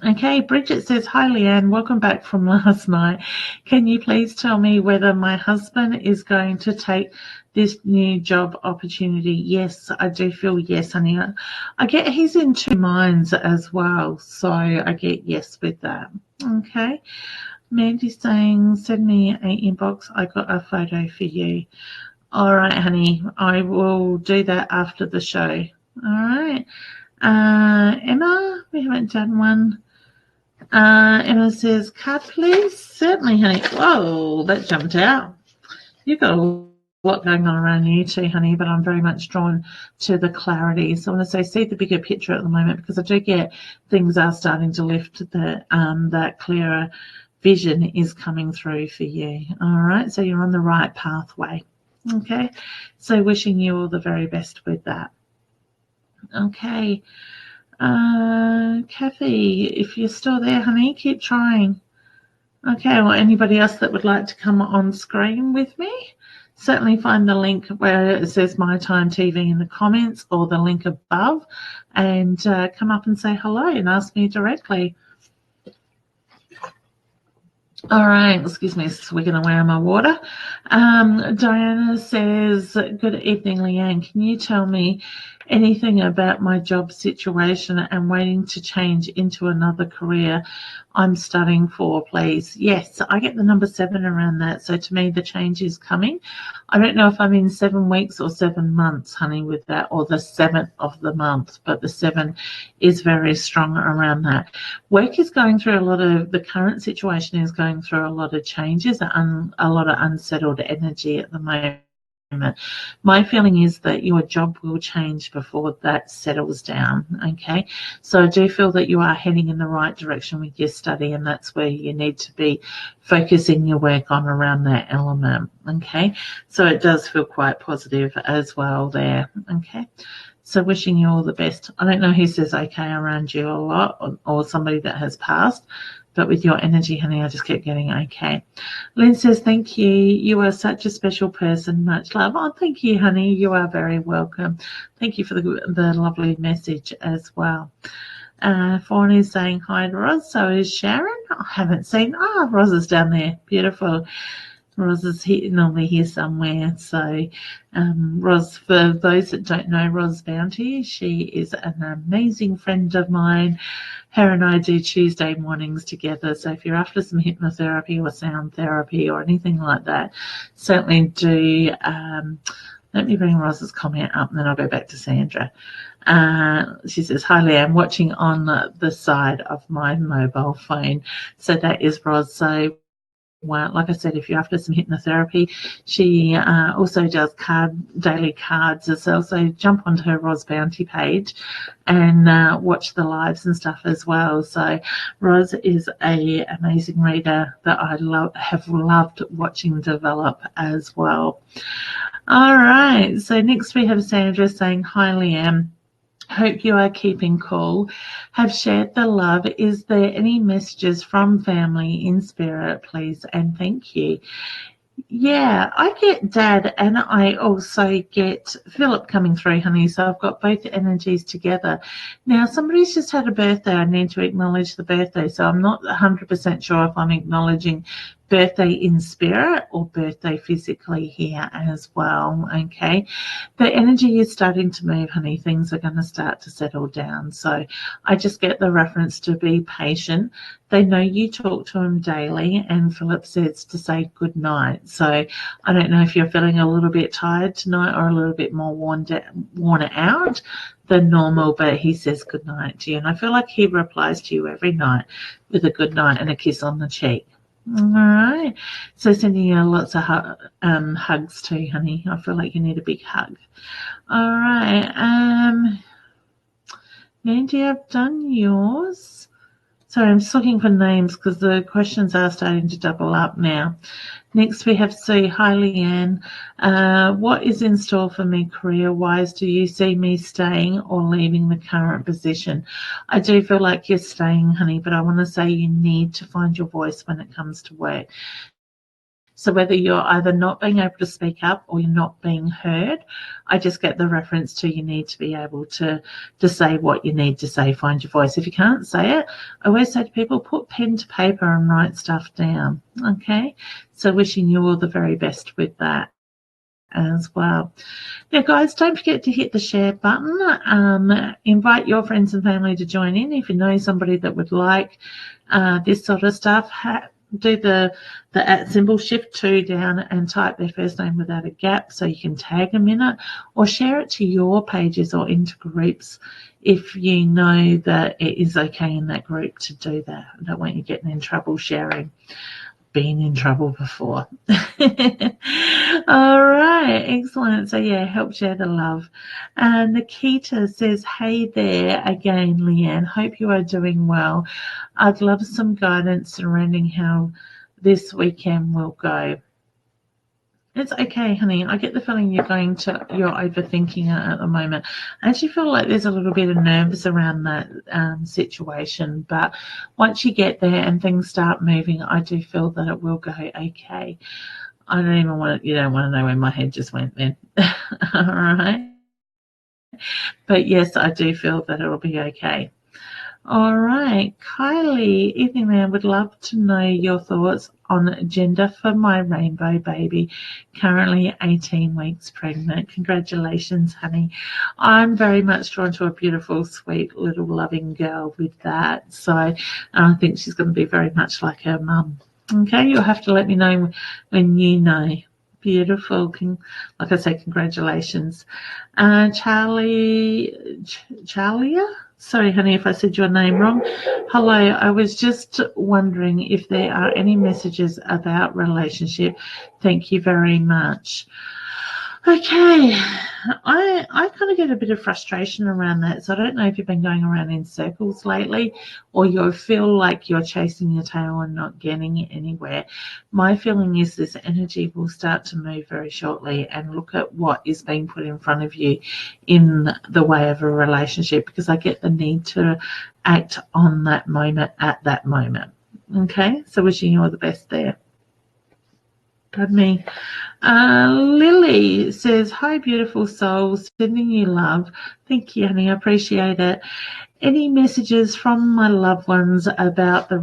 Okay, Bridget says, hi, Leanne. Welcome back from last night. Can you please tell me whether my husband is going to take this new job opportunity? Yes, I do feel yes, honey. I get he's in two minds as well, so I get yes with that. Okay. Mandy's saying, send me an inbox. I got a photo for you. All right, honey. I will do that after the show. All right. Emma, we haven't done one. Emma says, card please. Certainly, honey. Whoa, that jumped out. You've got a lot going on around you too, honey, but I'm very much drawn to the clarity. So I want to say, see the bigger picture at the moment, because I do get things are starting to lift, that clearer vision is coming through for you. All right, so you're on the right pathway. Okay, so wishing you all the very best with that. Okay, Kathy, if you're still there, honey, keep trying. Okay, well, anybody else that would like to come on screen with me, certainly find the link where it says My Time TV in the comments, or the link above, and come up and say hello and ask me directly. All right, excuse me, swigging away on my water. Diana says, good evening, Leanne. Can you tell me anything about my job situation and waiting to change into another career I'm studying for, please? Yes, I get the number 7 around that. So to me, the change is coming. I don't know if I'm in 7 weeks or 7 months, honey, with that, or the 7th of the month, but the 7 is very strong around that. Work is going through the current situation is going through a lot of changes, a lot of unsettled energy at the moment. My feeling is that your job will change before that settles down. Okay, so I do feel that you are heading in the right direction with your study, and that's where you need to be focusing your work on around that element. Okay, so it does feel quite positive as well there. Okay, so wishing you all the best. I don't know who says okay around you a lot, or somebody that has passed, but with your energy, honey, I just keep getting okay. Lynn says, thank you. You are such a special person. Much love. Oh, thank you, honey. You are very welcome. Thank you for the lovely message as well. Fawn is saying hi to Roz. So is Sharon. I haven't seen. Roz is down there. Beautiful. Roz is normally here somewhere. So Roz, for those that don't know Roz Bounty, she is an amazing friend of mine. Her and I do Tuesday mornings together. So if you're after some hypnotherapy or sound therapy or anything like that, certainly do. Let me bring Roz's comment up and then I'll go back to Sandra. She says, hi, Leanne, I'm watching on the side of my mobile phone. So that is Roz. So like I said, if you're after some hypnotherapy, she also does daily cards as well. So jump onto her Roz Bounty page and watch the lives and stuff as well. So Roz is a amazing reader that I have loved watching develop as well. All right. So next we have Sandra saying, "Hi, Leanne. Hope you are keeping cool. Have shared the love. Is there any messages from family in spirit, please? And thank you." Yeah, I get Dad and I also get Philip coming through, honey. So I've got both energies together. Now, somebody's just had a birthday. I need to acknowledge the birthday. So I'm not 100% sure if I'm acknowledging birthday in spirit or birthday physically here as well. Okay. The energy is starting to move, honey. Things are going to start to settle down. So I just get the reference to be patient. They know you talk to them daily, and Philip says to say good night. So I don't know if you're feeling a little bit tired tonight or a little bit more worn out than normal, but he says good night to you. And I feel like he replies to you every night with a good night and a kiss on the cheek. All right. So sending you lots of hugs too, honey. I feel like you need a big hug. All right. Mandy, I've done yours. Sorry, I'm just looking for names because the questions are starting to double up now. Next, we have Sue. "Hi, Leanne. What is in store for me career-wise? Do you see me staying or leaving the current position?" I do feel like you're staying, honey, but I want to say you need to find your voice when it comes to work. So whether you're either not being able to speak up or you're not being heard, I just get the reference to you need to be able to say what you need to say, find your voice. If you can't say it, I always say to people, put pen to paper and write stuff down, okay? So wishing you all the very best with that as well. Now, guys, don't forget to hit the share button. Invite your friends and family to join in. If you know somebody that would like this sort of stuff, do the at symbol, shift 2 down and type their first name without a gap so you can tag them in it, or share it to your pages or into groups if you know that it is okay in that group to do that. I don't want you getting in trouble sharing. Been in trouble before. All right, excellent. So yeah, help share the love. Nikita says, "Hey there again, Leanne. Hope you are doing well. I'd love some guidance surrounding how this weekend will go." It's okay, honey. I get the feeling you're overthinking it at the moment. I actually feel like there's a little bit of nerves around that situation. But once you get there and things start moving, I do feel that it will go okay. I don't even want to, you don't want to know where my head just went then. All right. But yes, I do feel that it'll be okay. All right, Kylie, evening man, would love to know your thoughts on gender for my rainbow baby, currently 18 weeks pregnant. Congratulations, honey. I'm very much drawn to a beautiful, sweet, little loving girl with that. So I think she's going to be very much like her mum. Okay, you'll have to let me know when you know. Beautiful. Like I say, congratulations. Charlia? Sorry, honey, if I said your name wrong. Hello, I was just wondering if there are any messages about relationship. Thank you very much. Okay, I kind of get a bit of frustration around that. So I don't know if you've been going around in circles lately or you feel like you're chasing your tail and not getting anywhere. My feeling is this energy will start to move very shortly and look at what is being put in front of you in the way of a relationship, because I get the need to act on that moment at that moment. Okay, so wishing you all the best there. Pardon me. Lily says, "Hi, beautiful souls. Sending you love." Thank you, honey. I appreciate it. Any messages from my loved ones about the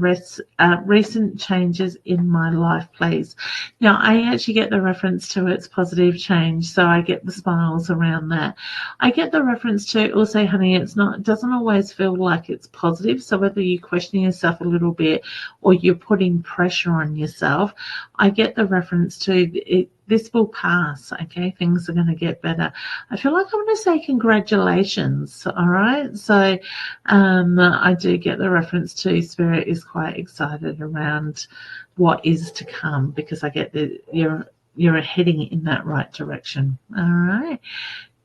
recent changes in my life, please? Now, I actually get the reference to it's positive change, so I get the smiles around that. I get the reference to also, honey, it doesn't always feel like it's positive. So whether you question yourself a little bit or you're putting pressure on yourself, I get the reference to it. this will pass, okay? Things are going to get better. I feel like I want to say congratulations, all right? So I do get the reference to Spirit is quite excited around what is to come, because I get that you're heading in that right direction, all right?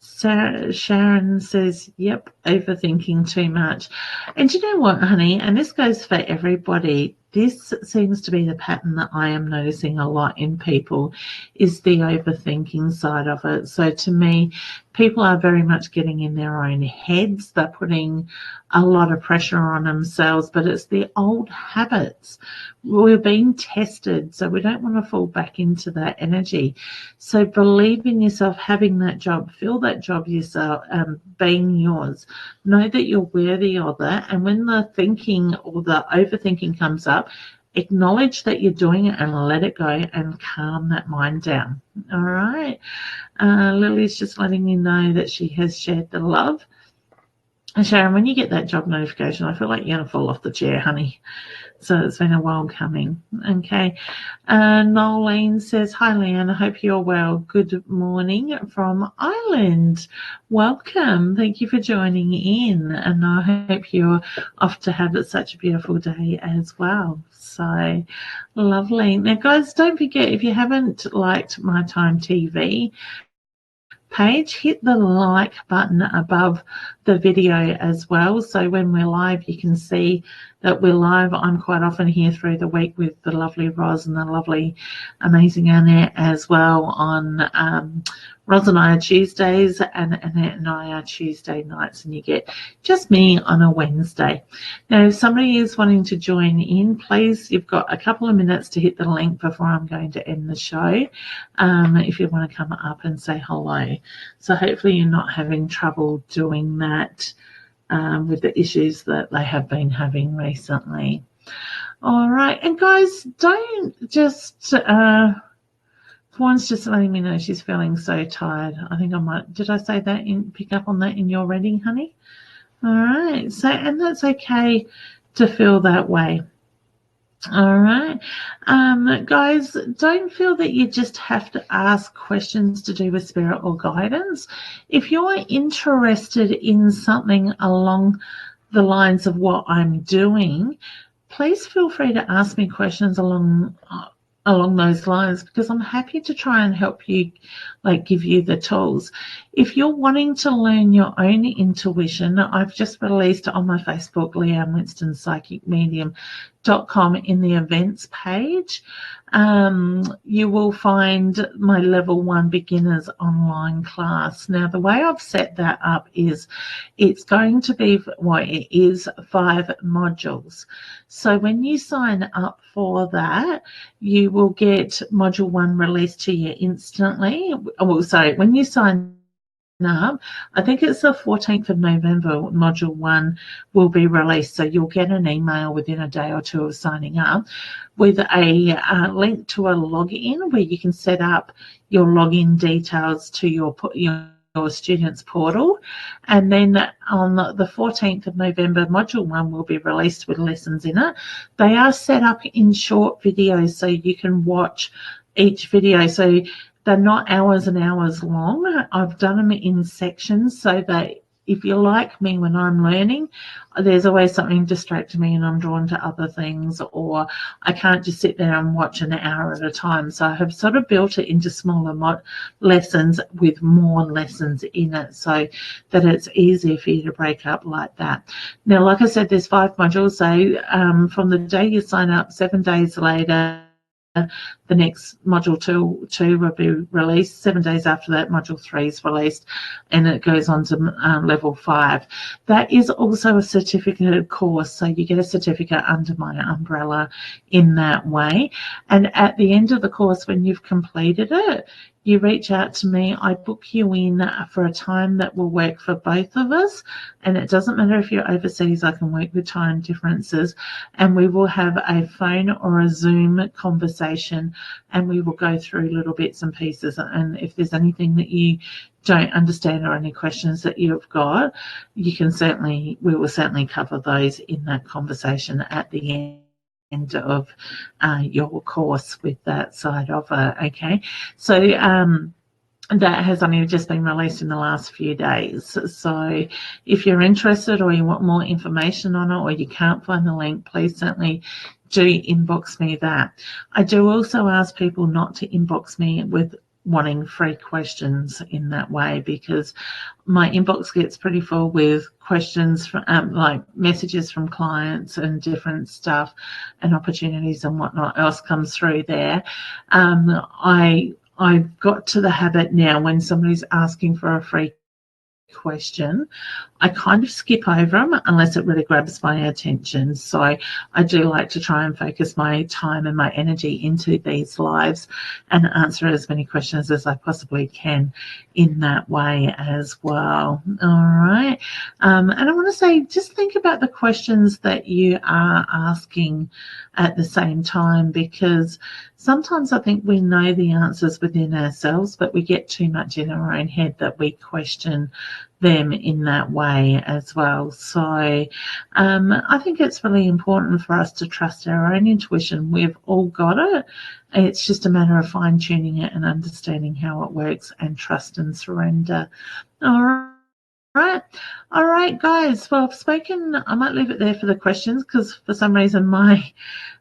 So Sharon says, yep, overthinking too much. And you know what, honey? And this goes for everybody. This seems to be the pattern that I am noticing a lot in people, is the overthinking side of it. So to me, people are very much getting in their own heads. They're putting a lot of pressure on themselves, but it's the old habits. We're being tested, so we don't want to fall back into that energy. So believe in yourself, having that job, feel that job yourself, being yours. Know that you're worthy of that. And when the thinking or the overthinking comes up, acknowledge that you're doing it and let it go and calm that mind down. All right. Lily's just letting me know that she has shared the love. And Sharon, when you get that job notification, I feel like you're going to fall off the chair, honey. So it's been a while coming. Okay. Nolene says, hi, Leanne. I hope you're well. Good morning from Ireland. Welcome. Thank you for joining in. And I hope you're off to have such a beautiful day as well. So lovely. Now, guys, don't forget, if you haven't liked My Time TV page, hit the like button above the video as well, so when we're live you can see that we're live. I'm quite often here through the week with the lovely Roz and the lovely amazing Annette as well on Roz and I are Tuesdays and Annette and I are Tuesday nights, and you get just me on a Wednesday. Now if somebody is wanting to join in, please, you've got a couple of minutes to hit the link before I'm going to end the show, if you want to come up and say hello. So hopefully you're not having trouble doing that with the issues that they have been having recently. All right. And guys, don't just, Juan's just letting me know she's feeling so tired. I think I might, did I say that, pick up on that in your reading, honey? All right. So, and that's okay to feel that way. All right. Guys, don't feel that you just have to ask questions to do with spirit or guidance. If you're interested in something along the lines of what I'm doing, please feel free to ask me questions along those lines, because I'm happy to try and help you, like give you the tools. If you're wanting to learn your own intuition, I've just released on my Facebook, Leanne Winston Psychic Medium.com, in the events page. You will find my level 1 beginners online class. Now, the way I've set that up is it's going to be, well, it is 5 modules. So when you sign up for that, you will get module 1 released to you instantly. Well, sorry, when you sign up, I think it's the 14th of November, module 1 will be released. So you'll get an email within a day or two of signing up with a link to a login where you can set up your login details to your students portal. And then on the 14th of November, module 1 will be released with lessons in it. They are set up in short videos, so you can watch each video. So they're not hours and hours long. I've done them in sections so that if you're like me, when I'm learning, there's always something distracting me and I'm drawn to other things, or I can't just sit there and watch an hour at a time. So I have sort of built it into smaller lessons with more lessons in it, so that it's easier for you to break up like that. Now, like I said, there's 5 modules. So from the day you sign up, 7 days later, the next module 2 will be released. 7 days after that, module 3 is released, and it goes on to level 5. That is also a certificate course, so you get a certificate under my umbrella in that way. And at the end of the course, when you've completed it, you reach out to me. I book you in for a time that will work for both of us, and it doesn't matter if you're overseas. I can work with time differences, and we will have a phone or a Zoom conversation, and we will go through little bits and pieces. And if there's anything that you don't understand or any questions that you've got, we will certainly cover those in that conversation at the end. end of your course with that side of it. Okay, so that has only just been released in the last few days. So if you're interested or you want more information on it or you can't find the link, please certainly do inbox me that. I do also ask people not to inbox me with wanting free questions in that way, because my inbox gets pretty full with questions from like messages from clients and different stuff and opportunities and whatnot else comes through there. I've got to the habit now, when somebody's asking for a free question, I kind of skip over them unless it really grabs my attention. So I do like to try and focus my time and my energy into these lives and answer as many questions as I possibly can in that way as well. All right. And I want to say, just think about the questions that you are asking at the same time, because sometimes I think we know the answers within ourselves, but we get too much in our own head that we question them in that way as well. So I think it's really important for us to trust our own intuition. We've all got it. It's just a matter of fine-tuning it and understanding how it works, and trust and surrender. All right, guys. Well, I've spoken. I might leave it there for the questions, because for some reason my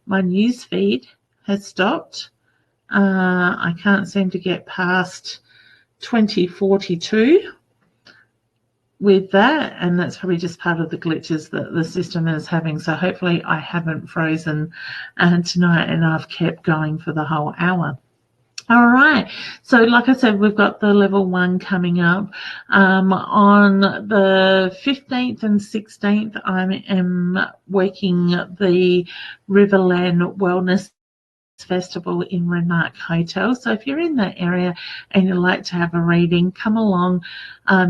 news feed has stopped. I can't seem to get past 2042 with that, and that's probably just part of the glitches that the system is having. So hopefully I haven't frozen tonight, and I've kept going for the whole hour. All right. So like I said, we've got the level 1 coming up on the 15th and 16th. I am working the Riverland Wellness Festival in Renmark Hotel. So if you're in that area and you'd like to have a reading, come along.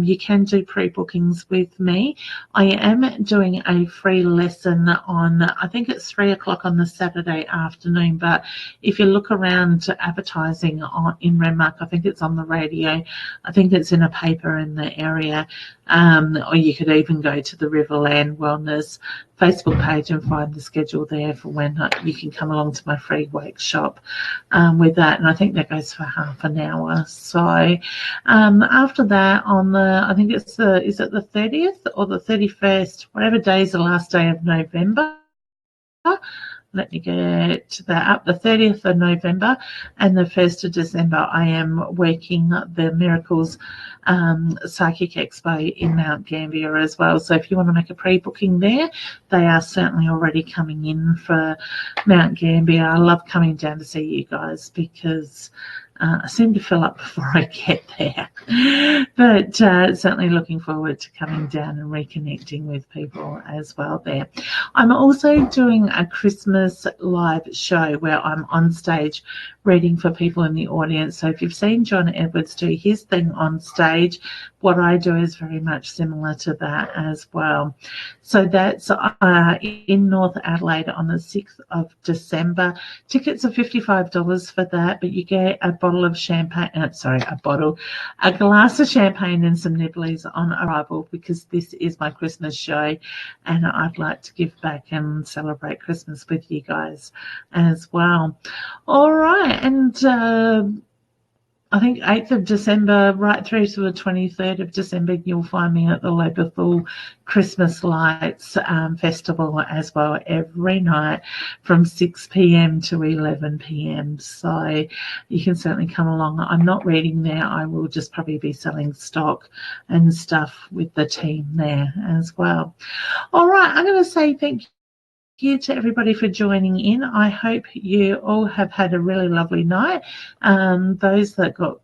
You can do pre-bookings with me. I am doing a free lesson on, I think it's 3 o'clock on the Saturday afternoon, but if you look around advertising in Renmark, I think it's on the radio, I think it's in a paper in the area, or you could even go to the Riverland Wellness Facebook page and find the schedule there for when you can come along to my free workshop with that. And I think that goes for half an hour. So after that, on the, I think it's is it the 30th or the 31st, whatever day is the last day of November. Let me get that up. The 30th of November and the 1st of December, I am working the Miracles Psychic Expo in Mount Gambier as well. So if you want to make a pre-booking there, they are certainly already coming in for Mount Gambier. I love coming down to see you guys, because I seem to fill up before I get there, but certainly looking forward to coming down and reconnecting with people as well there. I'm also doing a Christmas live show where I'm on stage reading for people in the audience. So if you've seen John Edwards do his thing on stage, what I do is very much similar to that as well. So that's in North Adelaide on the 6th of December. Tickets are $55 for that, but you get a bottle of champagne, a glass of champagne and some nibblies on arrival, because this is my Christmas show and I'd like to give back and celebrate Christmas with you guys as well. All right, and I think 8th of December right through to the 23rd of December, you'll find me at the Lobethal Christmas Lights Festival as well, every night from 6 p.m. to 11 p.m. So you can certainly come along. I'm not reading there. I will just probably be selling stock and stuff with the team there as well. All right, I'm going to say thank you to everybody for joining in. I hope you all have had a really lovely night. Those that got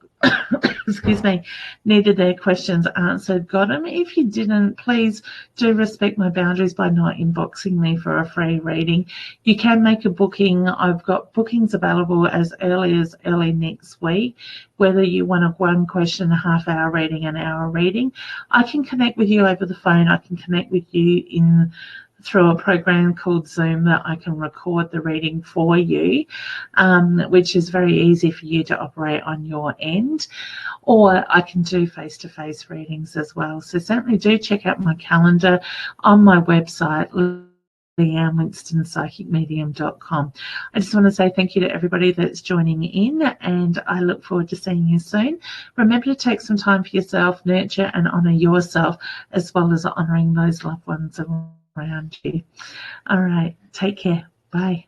excuse me, needed their questions answered, got them. If you didn't, please do respect my boundaries by not inboxing me for a free reading. You can make a booking. I've got bookings available as early next week, whether you want a one question, a half hour reading, an hour reading. I can connect with you over the phone. I can connect with you through a program called Zoom that I can record the reading for you, which is very easy for you to operate on your end, or I can do face-to-face readings as well. So certainly do check out my calendar on my website, Leanne, Winston, psychicmedium.com. I just want to say thank you to everybody that's joining in, and I look forward to seeing you soon. Remember to take some time for yourself, nurture and honour yourself, as well as honouring those loved ones around you. All right, take care. Bye.